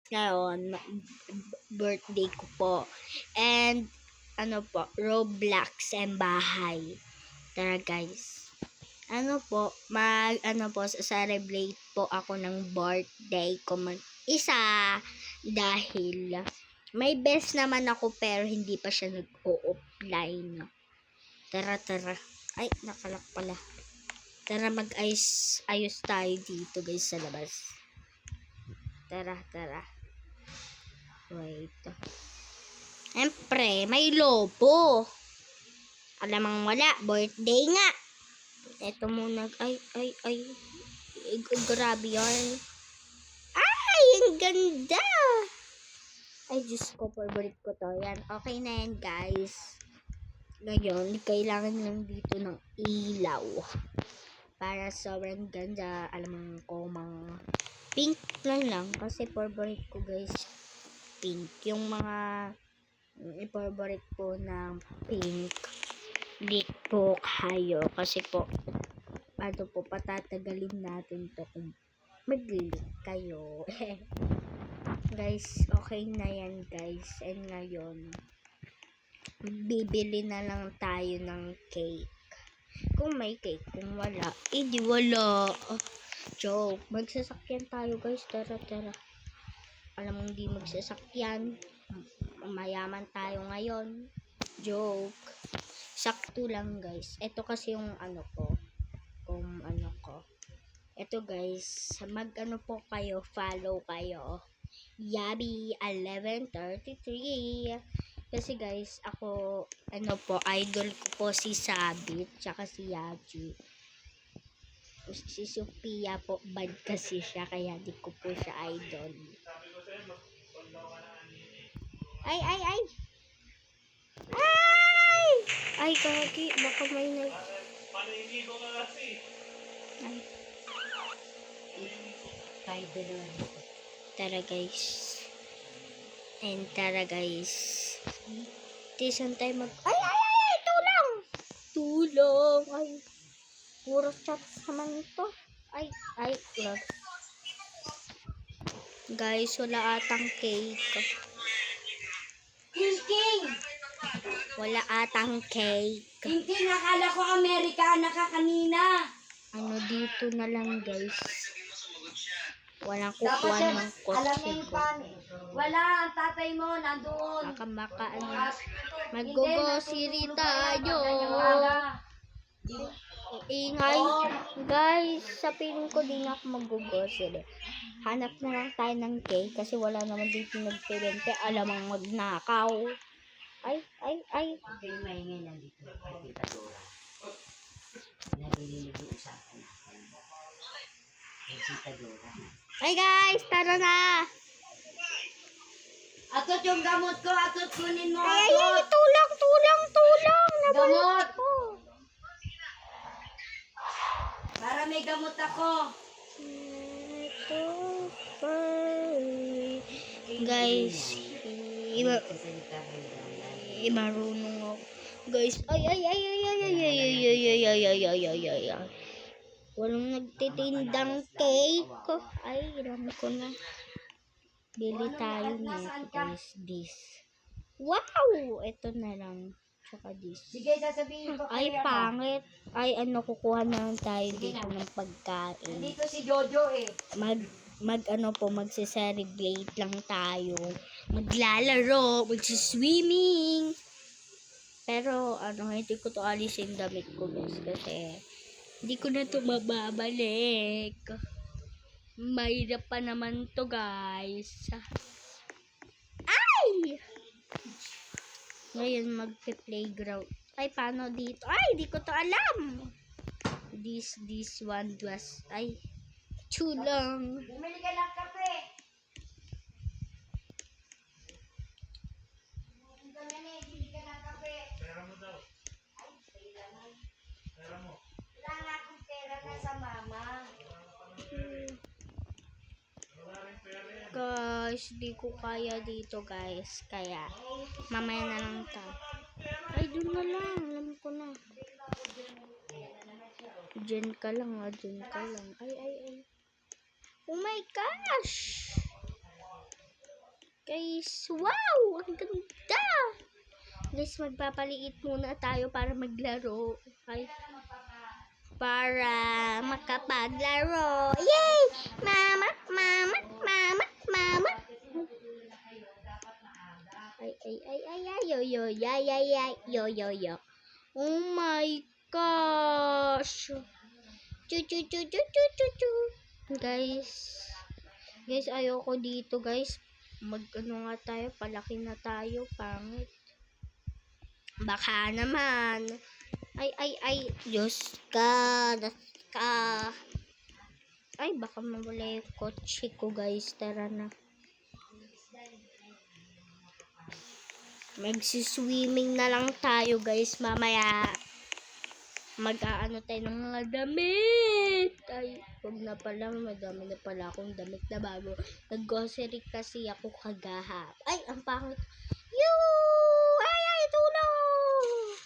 ngayon, birthday ko po. And, Roblox and bahay. Tara guys. Celebrate po ako ng birthday ko isa dahil may best naman ako pero hindi pa siya nag-o-offline. Tara. Ay, nakalak pala. Tara ayos tayo dito guys sa labas. Tara. Wait. Siyempre, may lobo. Alamang wala, birthday nga. Ito muna, ay, grabe yan. Ay, ang ganda. Ay, Diyos ko, favorite ko to. Yan, okay na yan, guys. Ngayon, kailangan lang dito ng ilaw. Para sobrang ganda. Alam ko, mga pink lang. Kasi favorite ko, guys, pink. Yung mga favorite po ng pink. Hindi po kayo. Kasi po, patatagalin natin to kung mag-leak kayo. Guys, okay na yan, guys. And ngayon, bibili na lang tayo ng cake. Kung may cake, kung wala, di wala. Joke. Magsasakyan tayo, guys. Tara. Alam mo, hindi magsasakyan. Mayaman tayo ngayon. Joke. Sakto lang, guys. Ito kasi yung Ito, guys. Po kayo. Follow kayo. Yabi 1133. Kasi, guys, ako, idol ko po si Sabit, tsaka si Yabi. Si Sophia po, bad kasi siya, kaya di ko po siya idol. Ay! Ay, kagi, baka may Paninigo ka kasi. Ay. Tara guys. Tisan tayo Ay! Tulong! Ay, puro chat naman ito. Ay, love. Guys, wala atang cake. King! Wala atang cake. King, nakala ko Amerikana ka kanina. Dito na lang, guys. Walang Dapat kukuha siya, ng alam kotse niya yung ko. wala, ang tatay mo, nandoon. Baka, mag-gogosiri tayo. Ingay. Guys, sa piling ko din ako mag-gogosiri. Hanap na lang tayo ng cake kasi wala naman dito nagpibente. Alam ang magnakaw. Ay. Ito yung maingay nandito. Kita Dora. Nabililig yung usapan natin. Kita Dora. Ay guys, tara na. Atot yung gamot ko, atot kunin mo. Ay, Atot. tulang. Gamot. Ko. Para may gamot ako. Guys, marunong ako. Guys, ay. Walang nagtitindang cake. Ay, alam ko na. Bili tayo nito, guys. This. Wow! Ito na lang. Tsaka this. Sige, sasabihin ko Ay, kaya. pangit. Ay, kukuha na lang tayo dito ng pagkain. Dito si Jojo eh. Magse-celebrate lang tayo. Maglalaro, magsiswimming. Pero, hindi ko to alisin damit ko, guys. Kasi, hindi ko na to mababalik. Mahirap pa naman to, guys. Ay! Ngayon, magpe-playground. Ay, paano dito? Ay, di ko to alam. This one was, ay, chulang. Bumili ka ng kape. Bumili ka ng kape. Pera mo daw. Ay, kailangan. Pera mo. Wala nga akong pera na sa mama. Guys, di ko kaya dito, guys. Kaya, mamaya na lang tayo. Ay, dun na lang. Alam ko na. Diyan ka lang. Ay. Oh my gosh! Guys, wow! Ang ganda! Guys, magpapaliit muna tayo para maglaro. Ay, para makapaglaro. Yay! Mama, mama, mama, mama. Ay, yo. Oh my gosh. Chu. Guys, ayoko dito, guys. Mag-ano nga tayo, palaki na tayo, pangit. Baka naman. Ay, Diyos ka. Ay, baka mawala yung kotse ko, guys. Tara na. Magsiswimming na lang tayo, guys, mamaya. Mag-aano tayo ng mga damit. Ay, huwag na pala. Madami na pala akong damit na bago. Nag-grocery kasi ako kagahap. Ay, ang pangit. Ay, tulong!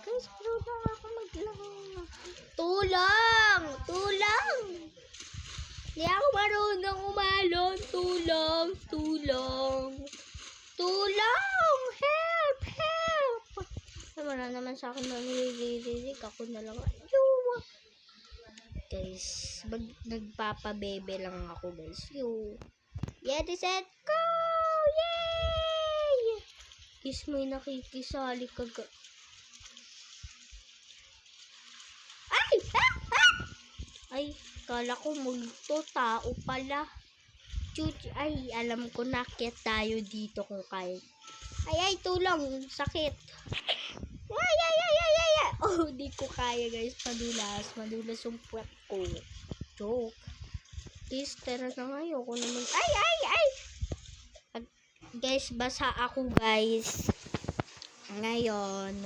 Guys, tulong ako maglaro. Tulong! Hindi ako marunong umalon. Tulong! Help! Wala naman sa akin nangyayarinig. Ako na lang. Guys, nagpapabebe lang ako, guys. Ready, set, go! Yay! Guys, may nakikisali kaga. Ay, kala ko multo, tao pala. Ay, alam ko na, kaya tayo dito kung kaya. Ay, tulong, sakit. Ay. Oh, di ko kaya, guys. Madulas yung puwet ko. Joke. Guys, tara na nga. Ayoko naman. Ay. Guys, basa ako, guys. Ngayon.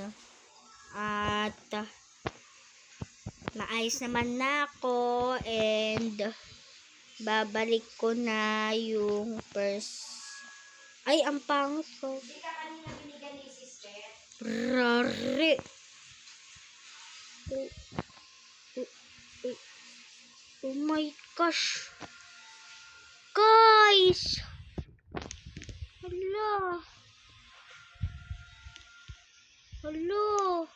At maayos naman na ako. And babalik ko na yung first. Ay, ang pangit ko. Hindi ka kanina binigyan ni sister. Rari. Oh my gosh. Guys. Hello.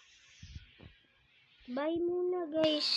Bye muna, guys.